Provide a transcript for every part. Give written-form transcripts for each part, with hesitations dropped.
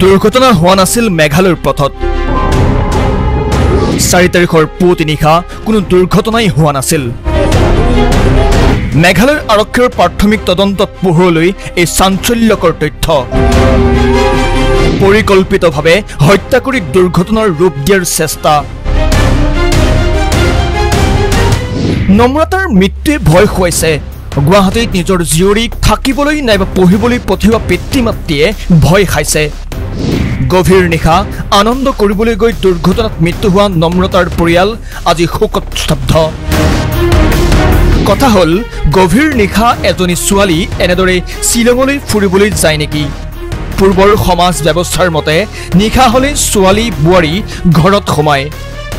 দুৰ্ঘটনা হোৱা নাছিল মেঘালয়ৰ পথত 4 তাৰিখৰ পুৱতি নিশা কোনো দুৰ্ঘটনাই হোৱা নাছিল মেঘালয়ৰ আৰক্ষীৰ প্ৰাথমিক তদন্তত পোহৰলৈ এই চাঞ্চল্যকৰ তথ্য পৰিকল্পিতভাৱে হত্যা কৰি দুৰ্ঘটনাৰ ৰূপ দিয়াৰ চেষ্টা নম্ৰতাৰ মৃত্যুৱে ভয় খুৱাইছে গুৱাহাটীত নিজৰ জীয়ৰীক থাকিবলৈ নাইবা পঢ়িবলৈ পঠিওৱা পিতৃ-মাতৃয়ে ভয় খাইছে গভীৰ নিশা আনন্দ কৰিবলৈ গৈ দুৰ্ঘটনাত মৃত্যু হোৱা নম্ৰতাৰ পৰিয়াল আজি শোকত স্তব্ধ কথা হল গভীৰ নিশা এজনী ছোৱালী এনেদৰে শিলঙলৈ ফুৰিবলৈ যায় নেকি পূৰ্বৰ সমাজ ব্যৱস্থাৰ মতে নিশা হলে ছোৱালী বুৱাৰী ঘৰত সোমায়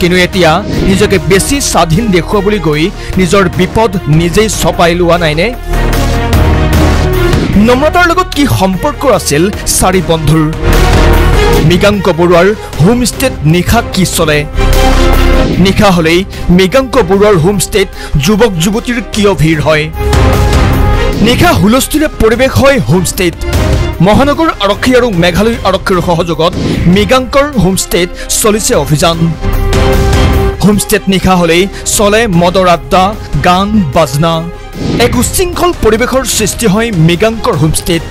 কিন্তু এতিয়া নিজকে বেছি স্বাধীন দেখুৱাবলৈ গৈ নিজৰ বিপদ নিজেই ছপাই লোৱা নাইনে নম্ৰতাৰ লগত কি সম্পৰ্ক আছিল চাৰি বন্ধুৰ মৃগাংক বৰুৱাৰ হোমষ্টেত নিশা কি চলে নিশা হলেই মৃগাংক বৰুৱাৰ হোমষ্টেত যুৱক যুৱতীৰ কিয় ভিৰ হয় নিশা হুলস্থুলীয়া পৰিৱেশ হয় হোমষ্টেত মহানগৰ আৰক্ষী আৰু মেঘালয় আৰক্ষীৰ সহযোগত মৃগাংকৰ হোমষ্টেত চলিছে অভিযান হোমষ্টেত নিশা হলেই চলে মদৰ আড্ডা গান বাজনা এক উশৃংখল পৰিৱেশৰ সৃষ্টি হয় মৃগাংকৰ হোমষ্টেত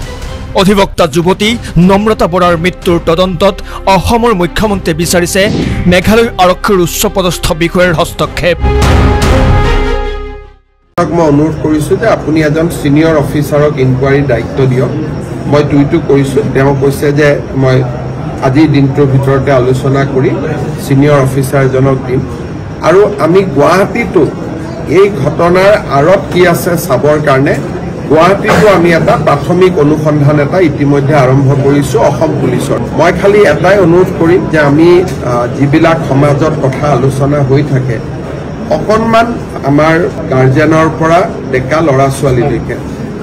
অধিবক্তা যুৱতী নম্ৰতা বৰাৰ মৃত্যুৰ তদন্তত অসমৰ মুখ্যমন্ত্ৰীয়ে বিচাৰিছে মেঘালয় আৰক্ষীৰ উচ্চপদস্থ বিষয়াৰ হস্তক্ষেপ মই অনুৰোধ কৰিছো যে আপুনি এজন সিনিয়ৰ অফিচাৰক ইনকুৱাৰী দায়িত্ব দিয়ক মই টুইটো কৰিছো তেওঁ কৈছে যে মই আজি দিনটোৰ ভিতৰতে আলোচনা কৰি সিনিয়ৰ অফিচাৰ জনক দিম আৰু আমি গুৱাহাটীটো এই ঘটনাৰ আৰত কি আছে চাবৰ কাৰণে গুৱাহাটীটো আমি এটা প্ৰাথমিক অনুসন্ধান এটা ইতিমধ্যে আৰম্ভ কৰিছো অসম পুলিচৰ মই খালি এটাই অনুৰোধ কৰিম যে আমি যিবিলাক সমাজত কথা আলোচনা হৈ থাকে অকণমান আমাৰ গাৰ্জেনৰ পৰা ডেকা ল'ৰা ছোৱালীলৈকে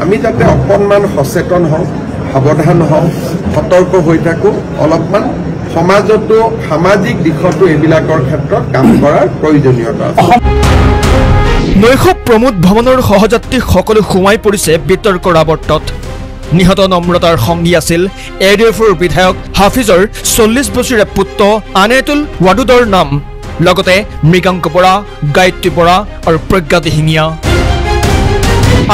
আমি যাতে অকণমান সচেতন হওঁ সাৱধান হওঁ সতৰ্ক হৈ থাকোঁ অলপমান সমাজতো সামাজিক দিশতো এইবিলাকৰ ক্ষেত্ৰত কাম কৰাৰ প্ৰয়োজনীয়তা আছে নৈশ প্ৰমোদ ভৱনৰ সহযাত্ৰী সকলো সোমাই পৰিছে বিতৰ্কৰ আৱৰ্তত নিহত নম্ৰতাৰ সংগী আছিল এডিএফৰ বিধায়ক হাফিজৰ 40 বছৰীয়া পুত্ৰ আনেতুল ৱাডুদৰ নাম লগতে মৃগাংক বৰা গায়ত্ৰী বৰা আৰু প্ৰজ্ঞা দিহিঙীয়া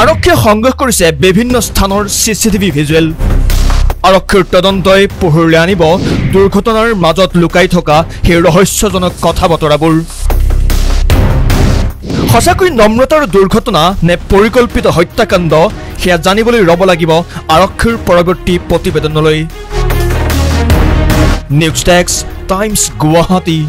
আৰক্ষীয়ে সংগ্ৰহ কৰিছে বিভিন্ন স্থানৰ চিচিটিভি ভিজুৱেল আৰক্ষীৰ তদন্তই পোহৰলৈ আনিব দুৰ্ঘটনাৰ মাজত লুকাই থকা সেই ৰহস্যজনক কথা বতৰাবোৰ সঁচাকৈ নম্ৰতাৰ দুৰ্ঘটনা নে পৰিকল্পিত হত্যাকাণ্ড সেয়া জানিবলৈ ৰব লাগিব আৰক্ষীৰ পৰৱৰ্তী প্ৰতিবেদনলৈ নিউজ ডেস্ক টাইমছ গুৱাহাটী